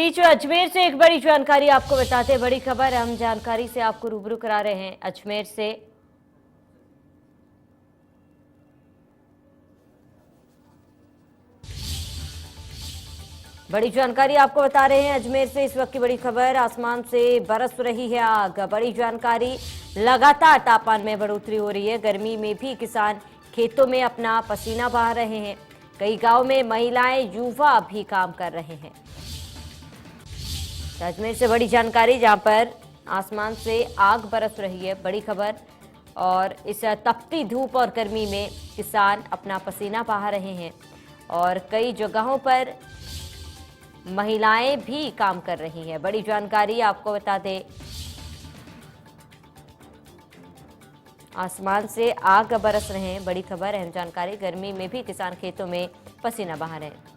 बीच अजमेर से एक बड़ी जानकारी आपको बताते हैं। बड़ी खबर हम जानकारी से आपको रूबरू करा रहे हैं अजमेर से। बड़ी जानकारी आपको बता रहे हैं अजमेर से। इस वक्त की बड़ी खबर, आसमान से बरस रही है आग। बड़ी जानकारी, लगातार तापमान में बढ़ोतरी हो रही है। गर्मी में भी किसान खेतों में अपना पसीना बहा रहे हैं। कई गांव में महिलाएं युवा भी काम कर रहे हैं। अजमेर से बड़ी जानकारी, जहां पर आसमान से आग बरस रही है। बड़ी खबर, और इस तपती धूप और गर्मी में किसान अपना पसीना बहा रहे हैं और कई जगहों पर महिलाएं भी काम कर रही हैं। बड़ी जानकारी आपको बता दें, आसमान से आग बरस रहे हैं। बड़ी खबर, अहम जानकारी, गर्मी में भी किसान खेतों में पसीना बहा रहे हैं।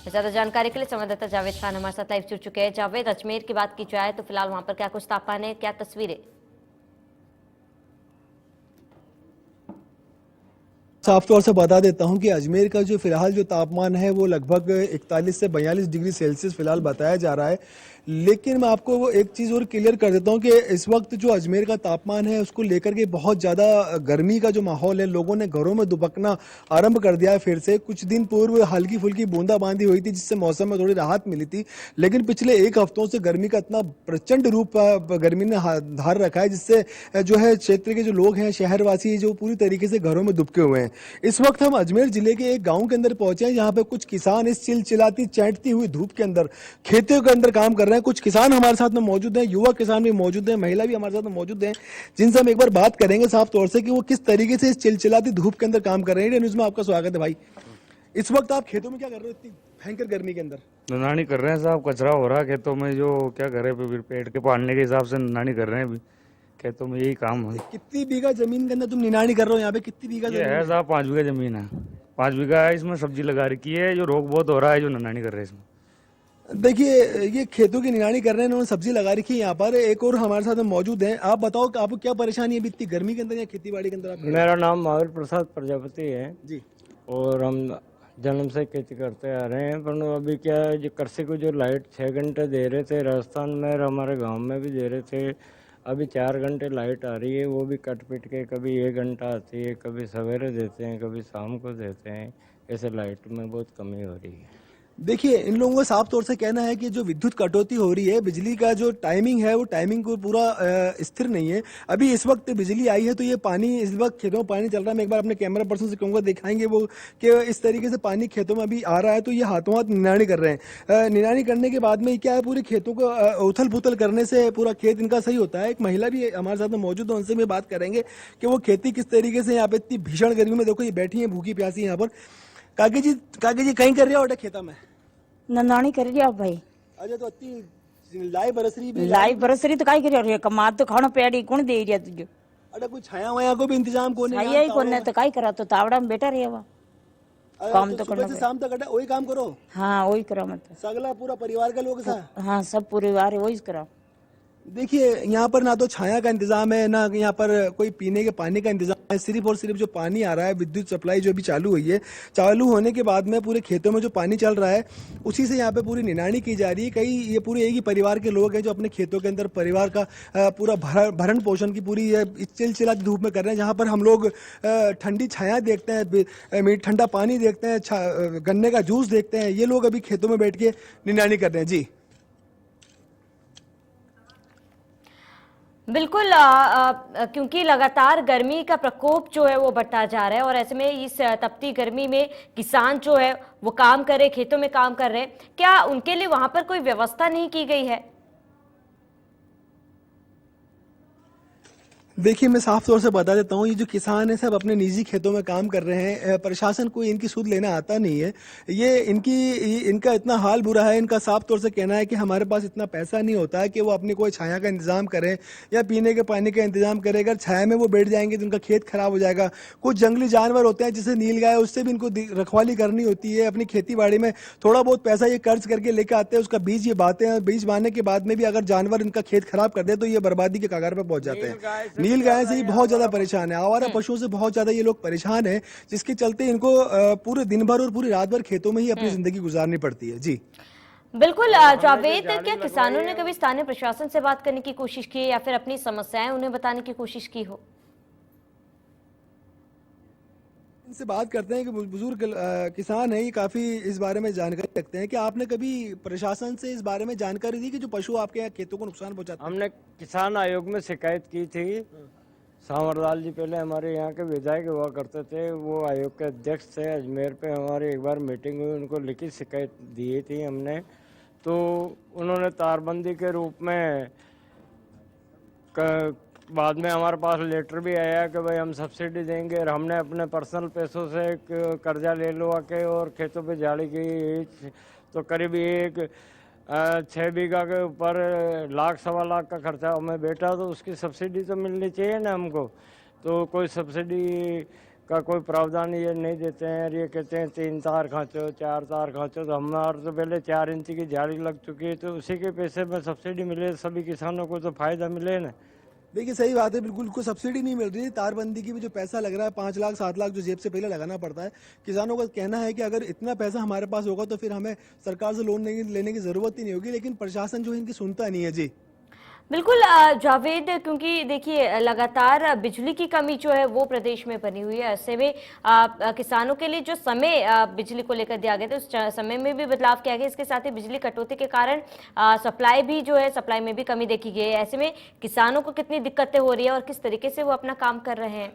ज्यादा जानकारी के लिए संवाददाता जावेद खान हमारे साथ लाइव जुड़ चुके हैं। जावेद, अजमेर की बात की जाए तो फिलहाल वहां पर क्या कुछ तापमान है, क्या तस्वीरें? साफ तौर से बता देता हूं कि अजमेर का जो फिलहाल जो तापमान है वो लगभग 41 से 42 डिग्री सेल्सियस फिलहाल बताया जा रहा है। लेकिन मैं आपको वो एक चीज़ और क्लियर कर देता हूं कि इस वक्त जो अजमेर का तापमान है उसको लेकर के बहुत ज़्यादा गर्मी का जो माहौल है, लोगों ने घरों में दुबकना आरंभ कर दिया है फिर से। कुछ दिन पूर्व हल्की फुल्की बूंदाबांदी हुई थी जिससे मौसम में थोड़ी राहत मिली थी, लेकिन पिछले एक हफ्तों से गर्मी का इतना प्रचंड रूप गर्मी ने धार रखा है जिससे जो है क्षेत्र के जो लोग हैं, शहरवासी, जो पूरी तरीके से घरों में दुबके हुए हैं। इस वक्त हम अजमेर जिले के एक गांव के अंदर पहुंचे हैं, जहां पे कुछ किसान इस चिलचिलाती चैंटती हुई धूप के अंदर खेतों के अंदर काम कर रहे हैं। कुछ किसान हमारे साथ में मौजूद हैं, युवा किसान भी मौजूद हैं, महिला भी हमारे साथ में मौजूद हैं, जिनसे हम एक बार बात करेंगे साफ तौर से कि वो किस तरीके से इस चिलचिलाती धूप के अंदर काम कर रहे हैं। इंडिया न्यूज में आपका स्वागत है भाई। इस वक्त आप खेतों में क्या कर रहे हो इतनी भयंकर गर्मी के अंदर? ननानी कर रहे हैं साहब, कचरा हो रहा है खेतों में, जो क्या करे, फिर पेट के पालने के हिसाब से ननानी कर रहे हैं अभी खेतों में, यही काम है। कितनी बीघा जमीन के अंदर तुम निनाणी कर रहे हो? यहाँ पे कितनी बीघा ये है साहब 5 बीघा जमीन है, 5 बीघा है। इसमें सब्जी लगा रखी है, जो रोग बहुत हो रहा है, जो ननानी कर रहे हैं इसमें। देखिए, ये खेतों की निगरानी कर रहे हैं, इन्होंने सब्जी लगा रखी है यहाँ पर। एक और हमारे साथ में मौजूद हैं। आप बताओ कि आपको क्या परेशानी है अभी इतनी गर्मी के अंदर या खेती बाड़ी के अंदर? मेरा नाम महावीर प्रसाद प्रजापति है जी। और हम जन्म से खेती करते आ रहे हैं। पर अभी क्या है, जो कृषि को जो लाइट 6 घंटे दे रहे थे राजस्थान में और हमारे गांव में भी दे रहे थे, अभी 4 घंटे लाइट आ रही है, वो भी कट पिट के कभी 1 घंटा आती है, कभी सवेरे देते हैं, कभी शाम को देते हैं। ऐसे लाइट में बहुत कमी हो रही है। देखिए, इन लोगों का साफ तौर से कहना है कि जो विद्युत कटौती हो रही है, बिजली का जो टाइमिंग है वो टाइमिंग को पूरा स्थिर नहीं है। अभी इस वक्त बिजली आई है तो ये पानी इस वक्त खेतों में पानी चल रहा है। मैं एक बार अपने कैमरा पर्सन से कहूँगा, दिखाएंगे वो कि इस तरीके से पानी खेतों में अभी आ रहा है। तो ये हाथों हाथ निनाणी कर रहे हैं। निनाणी करने के बाद में क्या है, पूरे खेतों को उथल पुथल करने से पूरा खेत इनका सही होता है। एक महिला भी हमारे साथ में मौजूद है, उनसे भी बात करेंगे कि वो खेती किस तरीके से यहाँ पे इतनी भीषण गर्मी में, देखो ये बैठी है भूखी प्यासी यहाँ पर। काकी जी कहीं कर रहे हो खेता में? नंदानी कर रही भाई। अच्छा, तो इतनी लाई बरस रही तो काई कर रही कमा तो खाना पेड़ी कौन दे रिया तुझे? अरे कोई छाया वाया को भी इंतजाम को नहीं? छाया ही कोने तो काई करा, तो तावड़ा में बैठा रहे काम तो करना से शाम तक वही काम करो? हाँ वही करा मत। सगला पूरा परिवार का लोग साथ? हाँ सब परिवार है वही करा। देखिए, यहाँ पर ना तो छाया का इंतजाम है, ना यहाँ पर कोई पीने के पानी का इंतजाम है। सिर्फ और सिर्फ जो पानी आ रहा है, विद्युत सप्लाई जो भी चालू हुई है, चालू होने के बाद में पूरे खेतों में जो पानी चल रहा है उसी से यहाँ पे पूरी निनाणी की जा रही है। कई ये पूरे एक ही परिवार के लोग हैं जो अपने खेतों के अंदर परिवार का पूरा भरण पोषण की पूरी चिलचिलाती धूप में कर रहे हैं। जहाँ पर हम लोग ठंडी छाया देखते हैं, ठंडा पानी देखते हैं, गन्ने का जूस देखते हैं, ये लोग अभी खेतों में बैठ के निनाणी कर रहे हैं। जी बिल्कुल, क्योंकि लगातार गर्मी का प्रकोप जो है वो बढ़ता जा रहा है और ऐसे में इस तपती गर्मी में किसान जो है वो काम कर रहे, खेतों में काम कर रहे हैं। क्या उनके लिए वहां पर कोई व्यवस्था नहीं की गई है? देखिए, मैं साफ तौर से बता देता हूँ, ये जो किसान है सब अपने निजी खेतों में काम कर रहे हैं। प्रशासन को इनकी सूद लेना आता नहीं है। ये इनका इतना हाल बुरा है, इनका साफ तौर से कहना है कि हमारे पास इतना पैसा नहीं होता है कि वो अपनी कोई छाया का इंतजाम करें या पीने के पानी का इंतजाम करें। अगर छाया में वो बैठ जाएंगे तो उनका खेत खराब हो जाएगा। कुछ जंगली जानवर होते हैं जैसे नील गाय, उससे भी इनको रखवाली करनी होती है। अपनी खेती बाड़ी में थोड़ा बहुत पैसा ये कर्ज करके लेकर आते हैं, उसका बीज ये बाते हैं, बीज बांधने के बाद में भी अगर जानवर इनका खेत खराब कर दे तो ये बर्बादी के कगार पर पहुंच जाते हैं। नील गाय से ही बहुत ज्यादा परेशान है, आवारा पशुओं से बहुत ज्यादा ये लोग परेशान है, जिसके चलते इनको पूरे दिन भर और पूरी रात भर खेतों में ही अपनी जिंदगी गुजारनी पड़ती है। जी बिल्कुल जावेद, क्या किसानों ने कभी स्थानीय प्रशासन से बात करने की कोशिश की या फिर अपनी समस्याएं उन्हें बताने की कोशिश की हो? इनसे बात करते हैं कि बुजुर्ग किसान है, ये काफी इस बारे में जानकारी रखते हैं कि आपने कभी प्रशासन से इस बारे में जानकारी दी कि जो पशु आपके यहाँ खेतों को नुकसान पहुंचाते हैं? हमने किसान आयोग में शिकायत की थी। सांवरलाल जी पहले हमारे यहाँ के विधायक हुआ करते थे, वो आयोग के अध्यक्ष थे। अजमेर पे हमारी एक बार मीटिंग हुई, उनको लिखित शिकायत दी थी हमने, तो उन्होंने तारबंदी के रूप में बाद में हमारे पास लेटर भी आया कि भाई हम सब्सिडी देंगे, और हमने अपने पर्सनल पैसों से कर्जा ले लो आके और खेतों पे झाड़ी की, तो करीब 6 बीघा के ऊपर 1 लाख 1.25 लाख का खर्चा हमें बैठा, तो उसकी सब्सिडी तो मिलनी चाहिए ना हमको। तो कोई सब्सिडी का कोई प्रावधान ये नहीं देते हैं, ये कहते हैं 3 तार खांचो 4 तार खांचो। तो हमारे तो पहले 4 इंच की झाड़ी लग चुकी है, तो उसी के पैसे में सब्सिडी मिले, सभी किसानों को तो फायदा मिले ना। देखिए सही बात है, बिल्कुल कोई सब्सिडी नहीं मिल रही है। तारबंदी की भी जो पैसा लग रहा है 5 लाख 7 लाख जो जेब से पहले लगाना पड़ता है, किसानों का कहना है कि अगर इतना पैसा हमारे पास होगा तो फिर हमें सरकार से लोन लेने की जरूरत ही नहीं होगी, लेकिन प्रशासन जो है इनकी सुनता नहीं है। जी बिल्कुल जावेद, क्योंकि देखिए लगातार बिजली की कमी जो है वो प्रदेश में बनी हुई है। ऐसे में किसानों के लिए जो समय बिजली को लेकर दिया गया था उस समय में भी बदलाव किया गया। इसके साथ ही बिजली कटौती के कारण सप्लाई भी जो है, सप्लाई में भी कमी देखी गई है। ऐसे में किसानों को कितनी दिक्कतें हो रही है और किस तरीके से वो अपना काम कर रहे हैं?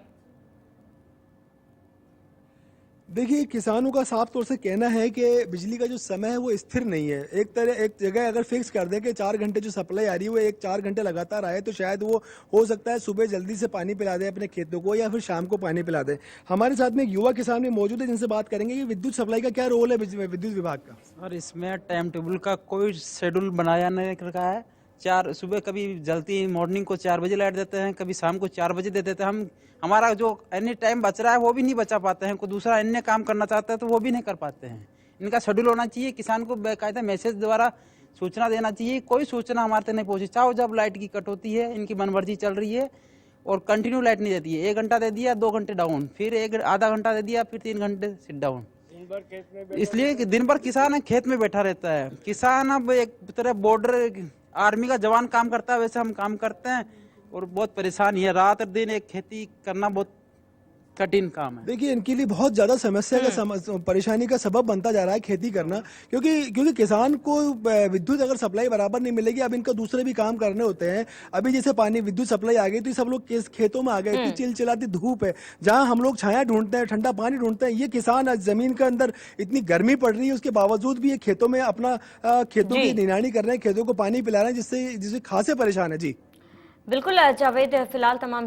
देखिए किसानों का साफ तौर से कहना है कि बिजली का जो समय है वो स्थिर नहीं है। एक जगह अगर फिक्स कर दें कि 4 घंटे जो सप्लाई आ रही है वो 4 घंटे लगातार आए, तो शायद वो हो सकता है सुबह जल्दी से पानी पिला दे अपने खेतों को या फिर शाम को पानी पिला दे। हमारे साथ में एक युवा किसान भी मौजूद है जिनसे बात करेंगे कि विद्युत सप्लाई का क्या रोल है विद्युत विभाग का। और इसमें टाइम टेबल का कोई शेड्यूल बनाया नहीं रखा है। सुबह कभी जल्दी मॉर्निंग को 4 बजे लाइट देते हैं, कभी शाम को 4 बजे दे देते हैं। हमारा जो एनी टाइम बच रहा है वो भी नहीं बचा पाते हैं। कोई दूसरा अन्य काम करना चाहता है तो वो भी नहीं कर पाते हैं। इनका शेड्यूल होना चाहिए, किसान को बाकायदा मैसेज द्वारा सूचना देना चाहिए। कोई सूचना हमारे तक नहीं पहुंची। चाहो जब लाइट की कटौती है, इनकी मनमर्जी चल रही है और कंटिन्यू लाइट नहीं देती है। 1 घंटा दे दिया, 2 घंटे डाउन, फिर आधा घंटा दे दिया, फिर 3 घंटे सिट डाउन। इसलिए कि दिन भर किसान है खेत में बैठा रहता है। किसान अब एक तरह बॉर्डर आर्मी का जवान काम करता है, वैसे हम काम करते हैं और बहुत परेशानी है। रात और दिन एक खेती करना बहुत कठिन काम है। देखिए इनके लिए बहुत ज्यादा समस्या का परेशानी का सबब बनता जा रहा है खेती करना, क्योंकि किसान को विद्युत अगर सप्लाई बराबर नहीं मिलेगी, अब इनको दूसरे भी काम करने होते हैं। अभी जैसे पानी विद्युत सप्लाई आ गई तो सब लोग खेतों में आ गए, इतनी चिलचिलाती धूप है, जहां हम लोग छाया ढूंढते हैं, ठंडा पानी ढूंढते हैं, ये किसान जमीन के अंदर इतनी गर्मी पड़ रही है उसके बावजूद भी ये खेतों में अपना खेतों की निगरानी कर रहे हैं, खेतों को पानी पिला रहे हैं, जिससे खासे परेशान है। जी बिल्कुल जावेद, फिलहाल तमाम